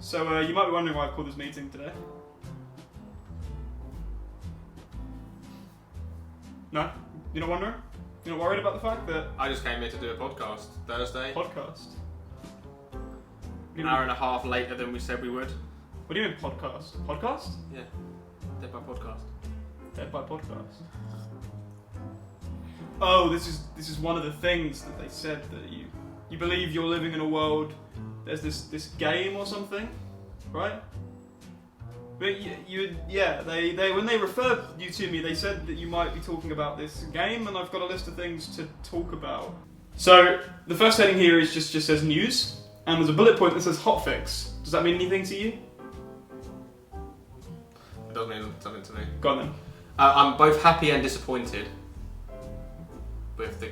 So you might be wondering why I've called this meeting today. No? You're not wondering? You're not worried about the fact that... I just came here to do a podcast Thursday. Podcast? An hour and a half later than we said we would. What do you mean podcast? Podcast? Yeah. Dead by podcast. Dead by podcast. Oh, this is one of the things that they said, that you believe you're living in a world. There's this game or something, right? But they when they referred you to me, they said that you might be talking about this game, and I've got a list of things to talk about. So the first heading here is just says news, and there's a bullet point that says hotfix. Does that mean anything to you? It does mean something to me. Go on then. I'm both happy and disappointed with the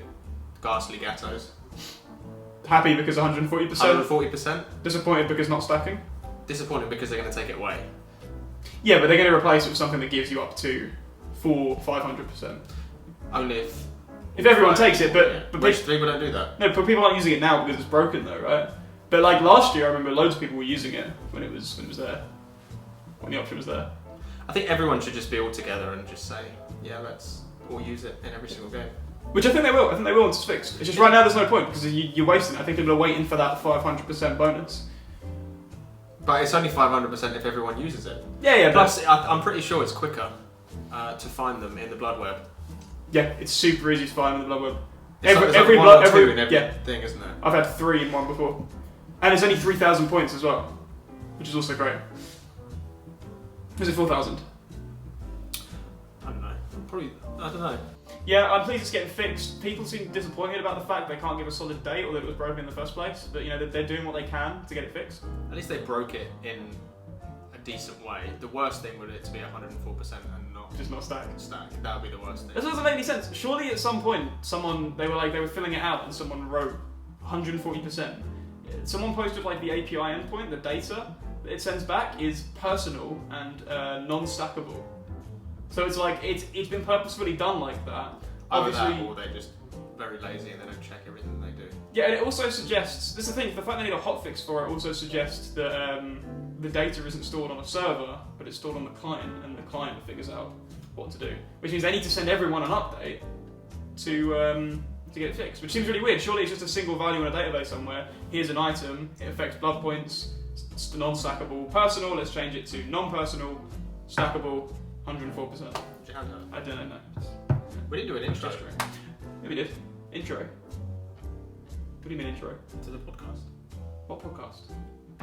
ghastly ghettos. Happy because 140%. 140%. Disappointed because not stacking. Disappointed because they're going to take it away. Yeah, but they're going to replace it with something that gives you up to 500%. Only if everyone takes it, but most people don't do that. No, but people aren't using it now because it's broken though, right? But like last year, I remember loads of people were using it when it was there, when the option was there. I think everyone should just be all together and just say, yeah, let's all use it in every single game. Which I think they will. I think they will once it's fixed. It's just right now there's no point because you're wasting it. I think people are waiting for that 500% bonus. But it's only 500% if everyone uses it. Yeah. Plus, I'm pretty sure it's quicker to find them in the blood web. Yeah, it's super easy to find in the blood web. It's every one or two in every thing, isn't it? I've had 3 in one before, and it's only 3,000 points as well, which is also great. Is it 4,000? I don't know. I don't know. Yeah, I'm pleased it's getting fixed. People seem disappointed about the fact they can't give a solid date or that it was broken in the first place, but they're doing what they can to get it fixed. At least they broke it in a decent way. The worst thing would it to be 104% and not just not stack. That would be the worst thing. This doesn't make any sense. Surely at some point, they were filling it out and someone wrote 140%. Someone posted like the API endpoint, the data that it sends back is personal and non-stackable. So it's like it's been purposefully done like that. Obviously, or they're just very lazy and they don't check everything they do. Yeah, and it also suggests, this is the thing, the fact they need a hotfix for it also suggests that the data isn't stored on a server, but it's stored on the client, and the client figures out what to do. Which means they need to send everyone an update to get it fixed, which seems really weird. Surely it's just a single value in a database somewhere. Here's an item, it affects blood points, it's non-stackable, personal, let's change it to non-personal, stackable, 104%. Did you have that? I don't know. We didn't do an intro. Yeah, we did. Intro. What do you mean intro? To the podcast. What podcast?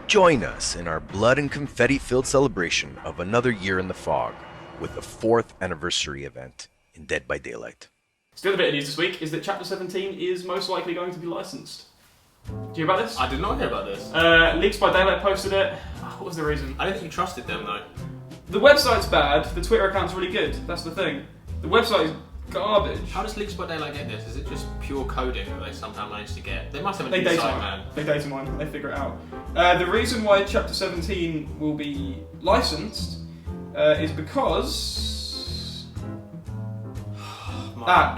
Join us in our blood and confetti-filled celebration of another year in the fog with the 4th anniversary event in Dead by Daylight. So the other bit of news this week is that Chapter 17 is most likely going to be licensed. Do you hear about this? I did not hear about this. Leaks by Daylight posted it. What was the reason? I don't think you trusted them though. The website's bad, the Twitter account's really good. That's the thing. The website is garbage. How does Leaks by Daylight get this? Is it just pure coding that they somehow managed to get? They must have an They inside data man. mine. They data mine. They figure it out. The reason why Chapter 17 will be licensed is because...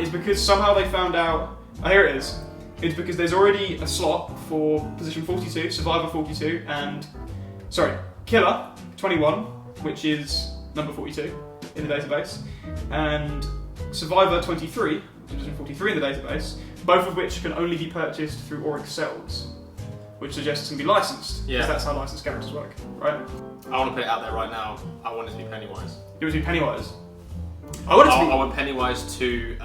is because somehow they found out... Oh, here it is. It's because there's already a slot for Position 42, Survivor 42, and... Sorry, Killer 21, which is number 42 in the database, and Survivor 23, which is Position 43 in the database, both of which can only be purchased through Oryx Cells, which suggests it can be licensed, because that's how licensed characters work, right? I want to put it out there right now. I want it to be Pennywise. It would be Pennywise. I want Pennywise to...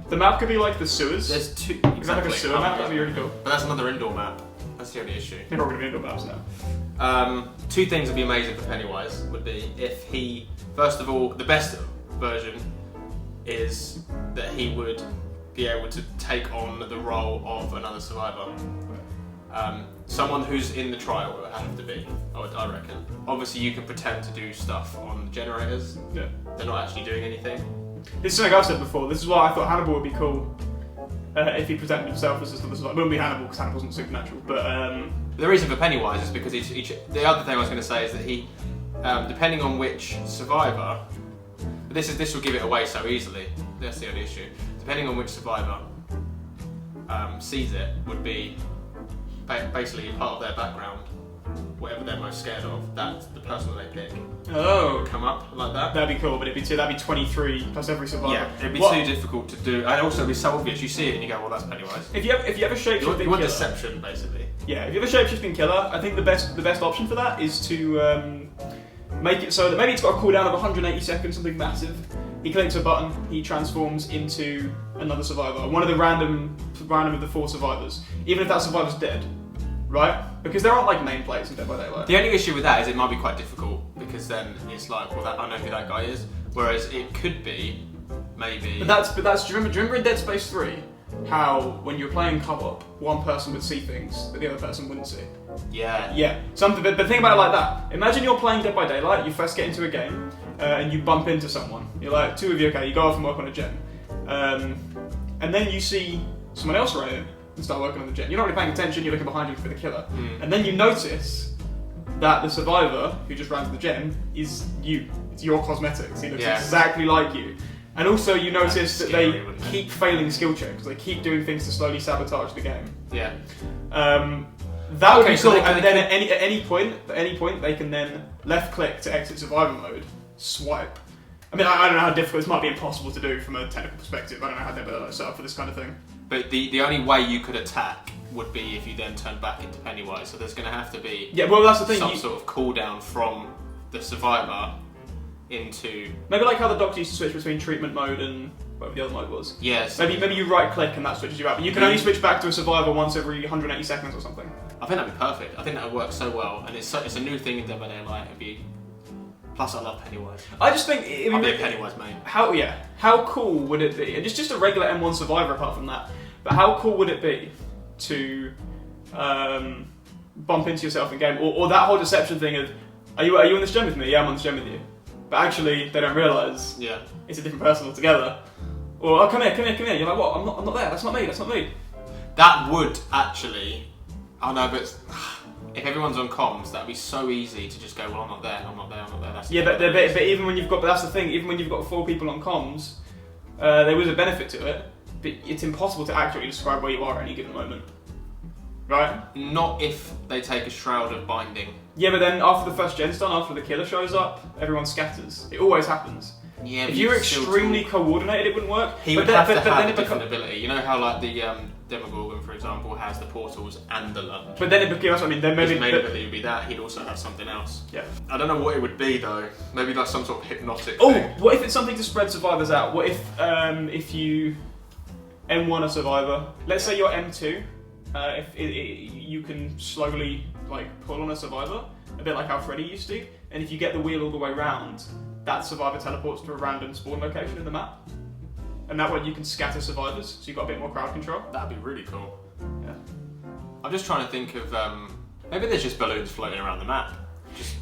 the map could be like the sewers. There's two... Exactly. Is that like a Exactly. sewer map? That'd be really cool. But that's another indoor map. That's the only issue. They're all going to be indoor maps now. Two things would be amazing for Pennywise would be if he... First of all, the best version is that he would be able to take on the role of another survivor. Someone who's in the trial would have to be, I reckon. Obviously you can pretend to do stuff on the generators. Yeah. They're not actually doing anything. This is something I've said before. This is why I thought Hannibal would be cool if he presented himself as just another survivor. It wouldn't be Hannibal because Hannibal wasn't supernatural, but... The reason for Pennywise is because the other thing I was going to say is that he, depending on which survivor, but this will give it away so easily. That's the only issue. Depending on which survivor sees it, would be basically part of their background whatever they're most scared of, that's the person that they pick. Oh. Would come up like that. That'd be cool, but that'd be 23 plus every survivor. Yeah, it'd be too difficult to do, and also it'd be so obvious. You see it and you go, well, that's Pennywise. If you have a shapeshifting You want killer, deception, basically. yeah, if you have a shapeshifting killer, I think the best option for that is to make it so that maybe it's got a cooldown of 180 seconds, something massive. He clicks a button, he transforms into another survivor, one of the random of the 4 survivors, even if that survivor's dead, right? Because there aren't like nameplates in Dead by Daylight. The only issue with that is it might be quite difficult because then it's like, well, I know who that guy is. Whereas it could be maybe. But that's. Do you remember in Dead Space 3 how when you're playing co-op, one person would see things that the other person wouldn't see? Yeah. Yeah. Something. But think about it like that. Imagine you're playing Dead by Daylight. You first get into a game and you bump into someone. You're like 2 of you. Okay, you go off and work on a gen, and then you see someone else run in and start working on the gen. You're not really paying attention. You're looking behind you for the killer, and then you notice that the survivor who just ran to the gen is you. It's your cosmetics. He looks exactly like you. And also you notice that they keep failing skill checks. They keep doing things to slowly sabotage the game. Yeah. That would be cool. And then at any point they can then left click to exit survivor mode, swipe. I mean, I don't know how difficult. This might be impossible to do from a technical perspective. I don't know how they're set up for this kind of thing. But the only way you could attack would be if you then turned back into Pennywise. So there's going to have to be that's the thing. Some sort of cooldown from the survivor into maybe like how the Doctor used to switch between treatment mode and whatever the other mode was. Yes. Maybe you right click and that switches you out. But you can only switch back to a survivor once every 180 seconds or something. I think that'd be perfect. I think that would work so well, and it's a new thing in Dead by Daylight. It'd be. Plus, I love Pennywise. I just think I'd be a Pennywise main. How cool would it be? And just a regular M1 survivor apart from that. But how cool would it be to bump into yourself in game, or that whole deception thing of, are you on this gen with me? Yeah, I'm on this gen with you. But actually, they don't realise it's a different person altogether. Or, oh, come here. You're like, what? I'm not there. That's not me. That would actually. I know, but if everyone's on comms, that'd be so easy to just go, well, I'm not there. That's but even when you've got, but that's the thing. Even when you've got 4 people on comms, there was a benefit to it. But it's impossible to accurately describe where you are at any given moment. Right? Not if they take a shroud of binding. Yeah, but then after the first gen's done, after the killer shows up, everyone scatters. It always happens. Yeah, if you were extremely coordinated, it wouldn't work. He would have to have a different ability. You know how like the Demogorgon, for example, has the portals and the lunge. But then it becomes. I mean, then maybe his main ability would be that. He'd also have something else. Yeah. I don't know what it would be though. Maybe like some sort of hypnotic. Oh, thing. What if it's something to spread survivors out? What if you M1 a survivor? Let's say you're M2. You can slowly like pull on a survivor, a bit like how Freddy used to. And if you get the wheel all the way round, that survivor teleports to a random spawn location in the map. And that way you can scatter survivors, so you've got a bit more crowd control. That'd be really cool. Yeah. I'm just trying to think of maybe there's just balloons floating around the map.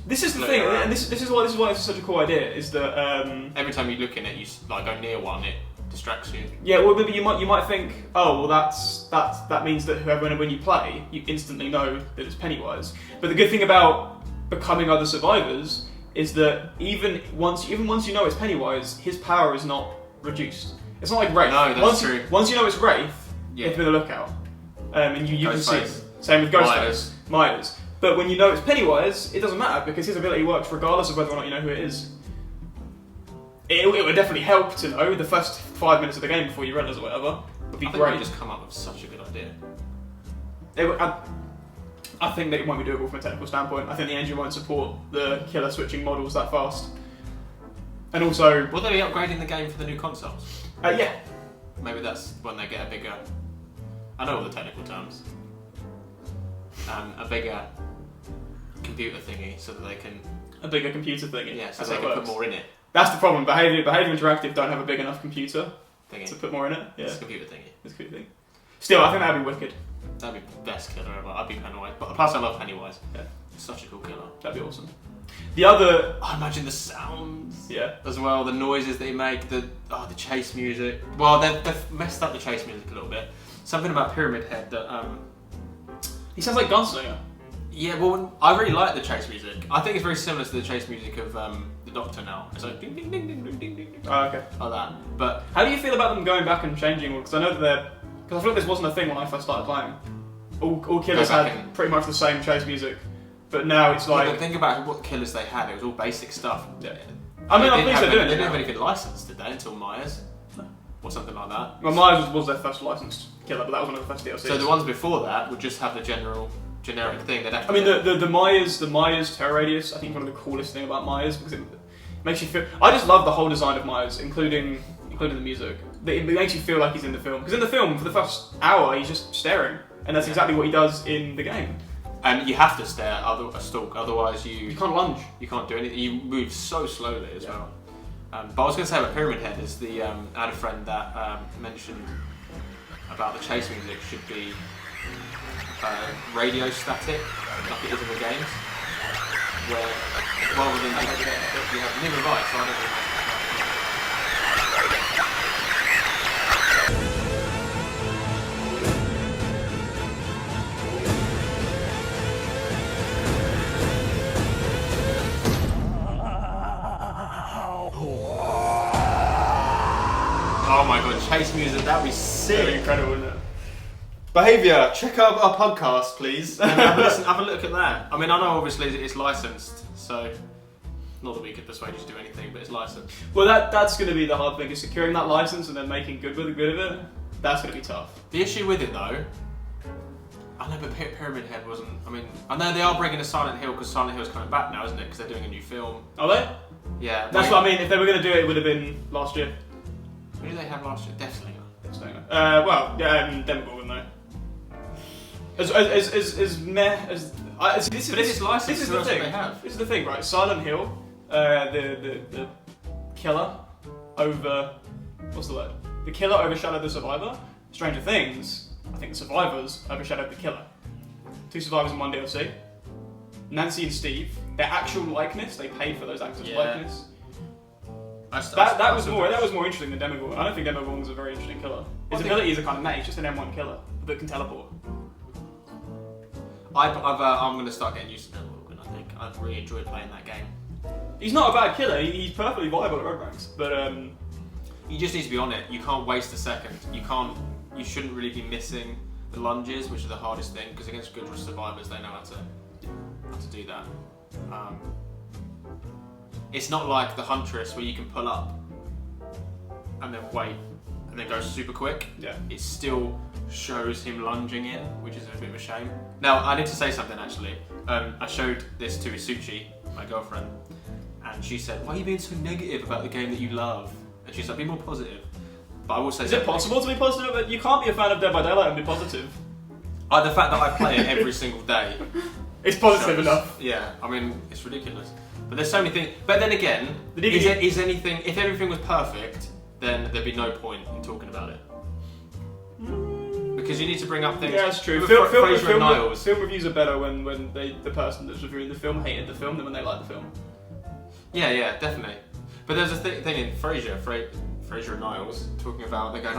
This is the thing, and this is why it's such a cool idea. Is that every time you look in it, you like go near one, it distracts you. Yeah, well, maybe you might think, oh, well, that means that when you play, you instantly know that it's Pennywise. But the good thing about becoming other survivors is that even once you know it's Pennywise, his power is not reduced. It's not like Wraith. No, that's true. Once you know it's Wraith, it's been a lookout, and you can see it. Same with Ghostface, Myers. But when you know it's Pennywise, it doesn't matter because his ability works regardless of whether or not you know who it is. It would definitely help to know the first 5 minutes of the game before you realise or whatever. Would be great. They just come up with such a good idea. I think that it won't be doable from a technical standpoint. I think the engine won't support the killer switching models that fast. And also, will they be upgrading the game for the new consoles? Yeah. Maybe that's when they get a bigger. I know all the technical terms. A bigger computer thingy, so that they can. A bigger computer thingy. Yeah, so they can put more in it. That's the problem. Behaviour Interactive don't have a big enough computer thingy to put more in it. Yeah. It's a computer thingy. It's a computer thing. Still, I think that'd be wicked. That'd be the best killer ever. I'd be Pennywise. But plus, I love Pennywise. Yeah. Such a cool killer. That'd be awesome. The other. I imagine the sounds. Yeah. As well, the noises that he make, the chase music. Well, they've messed up the chase music a little bit. Something about Pyramid Head that. He sounds like Gunslinger. Yeah, well, I really like the chase music. I think it's very similar to the chase music of the Doctor now. It's like ding ding ding ding ding ding ding. Oh, okay. Like that. But how do you feel about them going back and changing? Because I know that because I feel like this wasn't a thing when I first started playing. All killers had pretty much the same chase music But now it's like... But think about what killers they had. It was all basic stuff. Yeah. I mean, I'm pleased they're doing it. They didn't now. have anything licensed, did they, until Myers? No. Or something like that. Well, Myers was their first licensed killer, but that was one of the first DLCs. So the ones before that would just have the generic thing. They'd have to the Myers terror radius, I think, is one of the coolest thing about Myers because it makes you feel. I just love the whole design of Myers, including the music. It makes you feel like he's in the film. Because in the film, for the first hour, he's just staring, and that's exactly what he does in the game. And you have to stare at a stalk, otherwise you can't lunge. You can't do anything. You move so slowly as well. But I was going to say about Pyramid Head is I had a friend that mentioned about the chase music should be radio static, like it is in the games, where rather than you have neither right, so I don't really. Oh my god, chase music, that'd be sick. That'd be incredible, wouldn't it? Behaviour, check out our podcast, please. And have a look at that. I mean, I know obviously it's licensed, so not that we could persuade you to do anything, but it's licensed. Well, that's going to be the hard thing, is securing that license and then making good of it. That's going to be tough. The issue with it, though, I know, but Pyramid Head wasn't. I mean, I know they are bringing a Silent Hill because Silent Hill's coming back now, isn't it? Because they're doing a new film. Are they? Yeah. That's what I mean. If they were going to do it, it would have been last year. Who did they have last year? Definitely. Demogorgon though. As meh as. This is licensed. This is the thing. This is the thing, right? Silent Hill, the killer over. What's the word? The killer overshadowed the survivor. Stranger Things, I think the survivors overshadowed the killer. 2 survivors in 1 DLC. Nancy and Steve, their actual likeness, they paid for those actors' likeness. That was more interesting than Demogorgon. I don't think Demogorgon was a very interesting killer. His abilities are kind of meh. He's just an M1 killer that can teleport. I'm going to start getting used to Demogorgon. I think I've really enjoyed playing that game. He's not a bad killer. He's perfectly viable at road ranks, but you just need to be on it. You can't waste a second. You shouldn't really be missing the lunges, which are the hardest thing, because against good survivors, they know how to do that. It's not like the Huntress where you can pull up and then wait and then go super quick. Yeah. It still shows him lunging in, which is a bit of a shame. Now, I need to say something actually. I showed this to Isuchi, my girlfriend, and she said, "Why are you being so negative about the game that you love?" And she's like, "Be more positive." But I will say, is it possible to be positive? You can't be a fan of Dead by Daylight and be positive. The fact that I play it every single day. It's positive enough. Yeah, I mean, it's ridiculous. But there's so many things. But then again, if everything was perfect, then there'd be no point in talking about it. Because you need to bring up things. Yeah, that's true. Film reviews are better when the person that's reviewing the film hated the film than when they liked the film. Yeah, definitely. But there's a thing in Fraser and Niles talking about, they're going,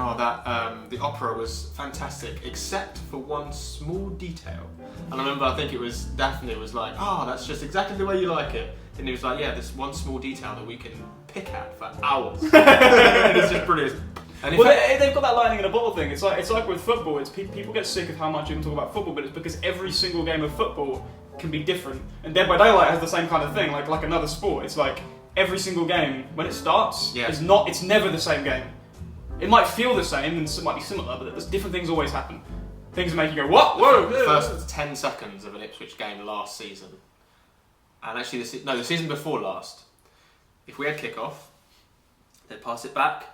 the opera was fantastic except for one small detail. And I remember, I think it was Daphne was like, that's just exactly the way you like it. And he was like, yeah, this one small detail that we can pick at for hours. And it's just brilliant. And they've got that lightning in a bottle thing. It's like with football. It's people get sick of how much you can talk about football, but it's because every single game of football can be different. And Dead by Daylight has the same kind of thing, like another sport. It's like every single game when it starts, it's never the same game. It might feel the same and it might be similar, but there's different things always happen. Things make you go, what? Whoa! The first 10 seconds of an Ipswich game last season, and actually the season before last, if we had kick-off, they'd pass it back,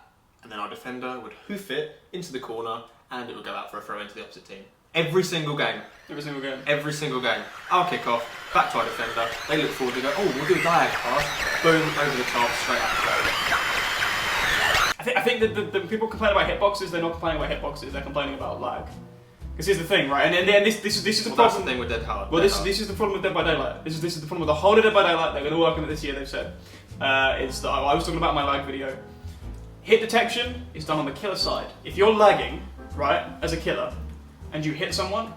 and then our defender would hoof it into the corner, and it would go out for a throw into the opposite team. Every single game. Our kick-off, back to our defender, they look forward, they go, we'll do a diag pass, boom, over the top, straight up. I think that the people complain about hitboxes, they're not complaining about hitboxes, they're complaining about lag. Because here's the thing, right? And this is the problem. That's the thing with Dead Hard. Well, this is the problem with Dead by Daylight. This is the problem with the whole of Dead by Daylight. They're going to work on it this year. They've said. I was talking about my lag video. Hit detection is done on the killer side. If you're lagging, right, as a killer, and you hit someone,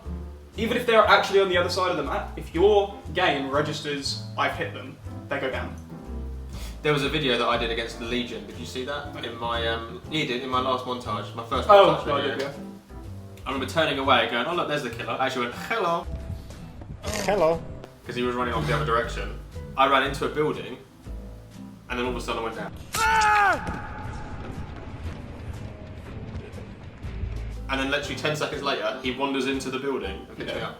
even if they're actually on the other side of the map, if your game registers I've hit them, they go down. There was a video that I did against the Legion. Did you see that? In my in my last montage, my first montage video. I did, yeah. I remember turning away, going, "Oh look, there's the killer." I actually went, "Hello." Hello. because he was running off the other direction. I ran into a building, and then all of a sudden I went down. And then literally 10 seconds later, he wanders into the building and picks me up.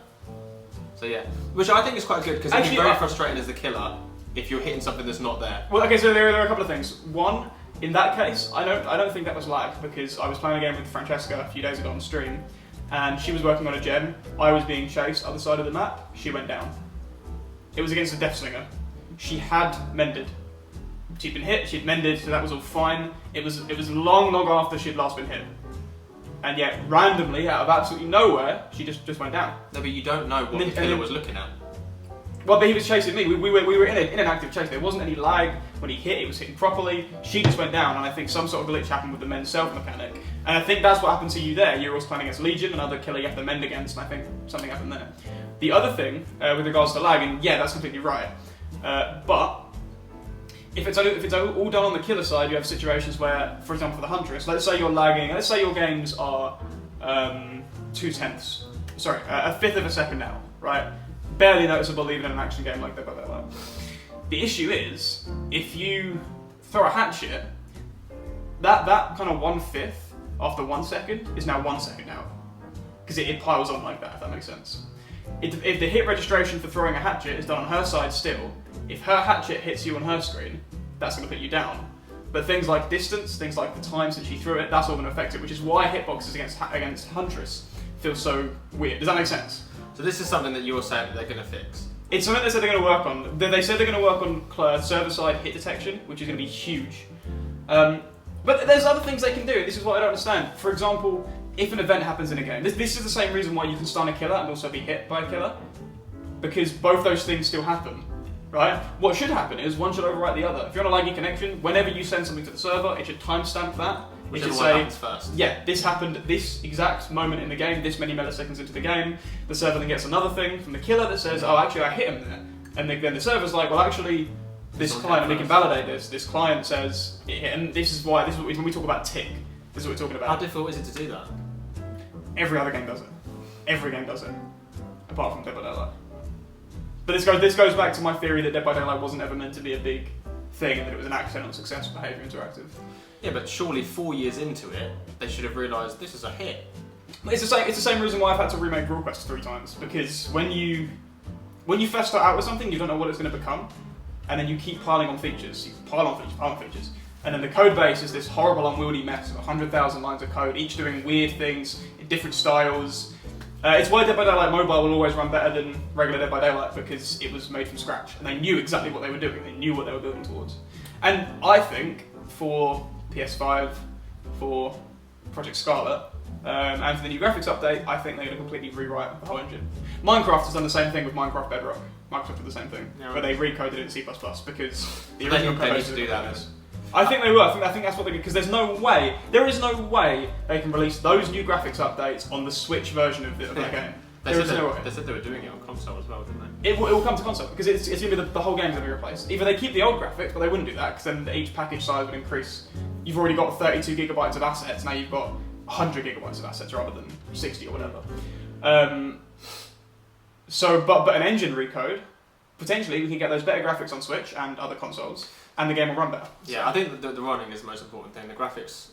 So yeah, which I think is quite good because it's very frustrating as the killer if you're hitting something that's not there. Well, okay, so there are a couple of things. One, in that case, I don't think that was lag because I was playing a game with Francesca a few days ago on stream, and she was working on a gem. I was being chased other side of the map. She went down. It was against a Death Slinger. She had mended. She'd been hit. She'd mended, so that was all fine. It was long after she'd last been hit. And yet, randomly, out of absolutely nowhere, she just went down. No, but you don't know what the killer was looking at. Well, but he was chasing me. We were in an active chase. There wasn't any lag when he hit. It was hitting properly. She just went down, and I think some sort of glitch happened with the mend self mechanic. And I think that's what happened to you there. You were also playing against Legion, another killer you have to mend against, and I think something happened there. The other thing, with regards to lag, and yeah, that's completely right. But if it's all done on the killer side, you have situations where, for example, for the Huntress, let's say you're lagging. Let's say your games are a fifth of a second now, right? Barely noticeable even in an action game like Dead by Daylight. The issue is, if you throw a hatchet, that kind of 1/5 after 1 second is now 1 second out. Because it piles on like that, if that makes sense. If the hit registration for throwing a hatchet is done on her side still, if her hatchet hits you on her screen, that's going to put you down. But things like distance, things like the time since she threw it, that's all going to affect it, which is why hitboxes against Huntress feel so weird. Does that make sense? So this is something that you're saying that they're going to fix? It's something they said they're going to work on. They said they're going to work on server-side hit detection, which is going to be huge. But there's other things they can do. This is what I don't understand. For example, if an event happens in a game, this is the same reason why you can stun a killer and also be hit by a killer, because both those things still happen, right? What should happen is one should overwrite the other. If you're on a laggy connection, whenever you send something to the server, it should timestamp that. It should say, first. yeah, this happened at this exact moment in the game, this many milliseconds into the game. The server then gets another thing from the killer that says, oh, actually, I hit him there. And then the server's like, well, actually, this client, and we can validate this client says it hit, and this is when we talk about tick, this is what we're talking about. How difficult is it to do that? Every other game does it. Every game does it, apart from Dead by Daylight. But this goes back to my theory that Dead by Daylight wasn't ever meant to be a big thing, and that it was an accidental success of Behaviour Interactive. Yeah, but surely 4 years into it, they should have realised this is a hit. It's the same reason why I've had to remake Brawl Quest 3 times, because when you first start out with something, you don't know what it's going to become, and then you keep piling on features. You pile on features. And then the code base is this horrible, unwieldy mess of 100,000 lines of code, each doing weird things in different styles. It's why Dead by Daylight Mobile will always run better than regular Dead by Daylight, because it was made from scratch, and they knew exactly what they were doing. They knew what they were building towards. And I think for PS5, for Project Scarlet, and for the new graphics update, I think they're going to completely rewrite the whole engine. Minecraft has done the same thing with Minecraft Bedrock. Microsoft did the same thing, where they recoded it in C++ because the original code base to do that. I think they will. I think that's what they do, because there is no way they can release those new graphics updates on the Switch version of that game. They said they were doing it on console as well, didn't they? It will come to console, because it's going to be the whole game's going to be replaced. Either they keep the old graphics, but they wouldn't do that, because then each package size would increase. You've already got 32 gigabytes of assets, now you've got 100 gigabytes of assets rather than 60 or whatever. But an engine recode, potentially we can get those better graphics on Switch and other consoles, and the game will run better. Yeah, I think the running is the most important thing. The graphics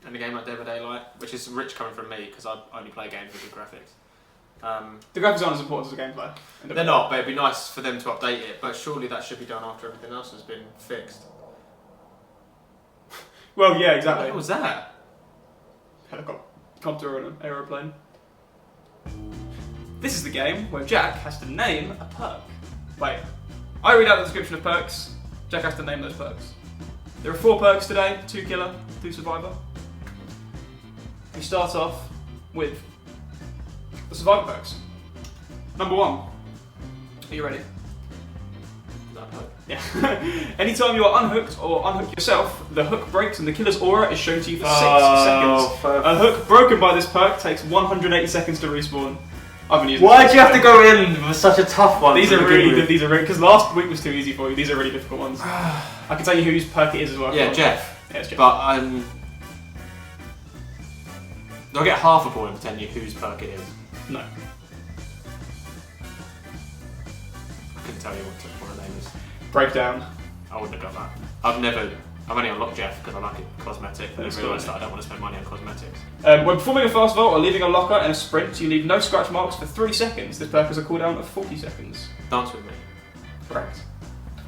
in a game like Dead by Daylight, which is rich coming from me because I only play games with good graphics. The graphics aren't as important as the gameplay. They're not, but it'd be nice for them to update it. But surely that should be done after everything else has been fixed. Well, yeah, exactly. What was that? Helicopter and an aeroplane. This is the game where Jack has to name a perk. Wait, I read out the description of perks. Jack has to name those perks. There are 4 perks today: 2 killer, 2 survivor. We start off with the survivor perks. Number 1. Are you ready? Yeah. Anytime you are unhooked or unhook yourself, the hook breaks and the killer's aura is shown to you for 6 seconds. A hook broken by this perk takes 180 seconds to respawn. Why'd you have to go in with such a tough one? These are really because last week was too easy for you. These are really difficult ones. I can tell you whose perk it is as well. Yeah, Jeff. Yeah, it's Jeff. But do I get half a point for telling you whose perk it is? No. tell you what the name is. Breakdown. I wouldn't have got that. I've only unlocked Jeff because I like it cosmetic, but I realised that I don't want to spend money on cosmetics. When performing a fast vault or leaving a locker in a sprint, you leave no scratch marks for 3 seconds. This perk has a cooldown of 40 seconds. Dance with me. Correct.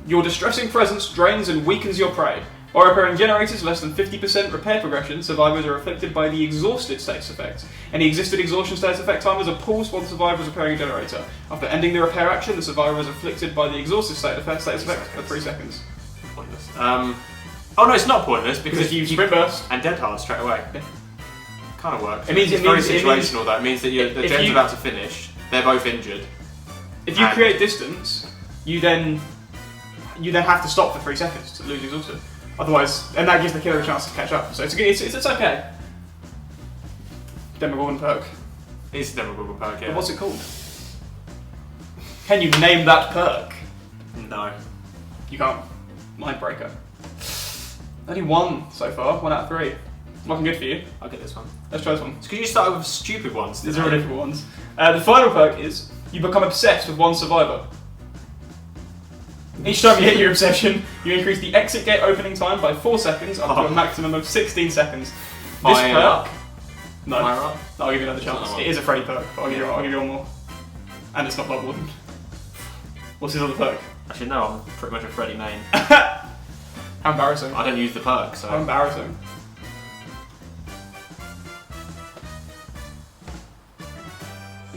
Your distressing presence drains and weakens your prey. While repairing generators less than 50% repair progression, survivors are afflicted by the exhausted status effect. Any existed exhaustion status effect timers are paused while the survivor is repairing a generator. After ending the repair action, the survivor is afflicted by the exhausted status effect for 3 seconds. Pointless. Oh no, it's not pointless because if you sprint burst and dead hard straight away. Yeah. Kind of works. It's very situational though. It means that the gen's about to finish. They're both injured. If you create distance, you then have to stop for 3 seconds to lose exhausted. Otherwise, and that gives the killer a chance to catch up. So it's okay. Demogorgon perk. It's a Demogorgon perk, yeah. But what's it called? Can you name that perk? No. You can't. Mindbreaker. Only 1 so far. 1 out of 3. Looking good for you. I'll get this one. Let's try this one. So could you start with stupid ones? These are all different ones. The final perk is you become obsessed with one survivor. Each time you hit your obsession, you increase the exit gate opening time by 4 seconds up to a maximum of 16 seconds. This perk... No. I'll give you another chance. It is a Freddy perk, but I'll give you one more. And it's not Blood Warden. What's his other perk? Actually no, I'm pretty much a Freddy main. How embarrassing. I don't use the perk, so... How embarrassing.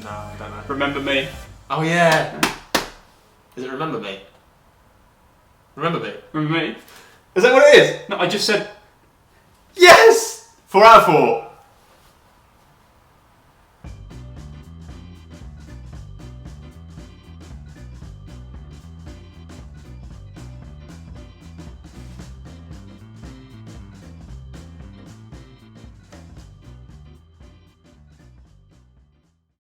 No, I don't know. Remember me. Oh yeah! Does it remember me? Remember me? Remember me? Is that what it is? No, I just said... Yes! 4 out of 4.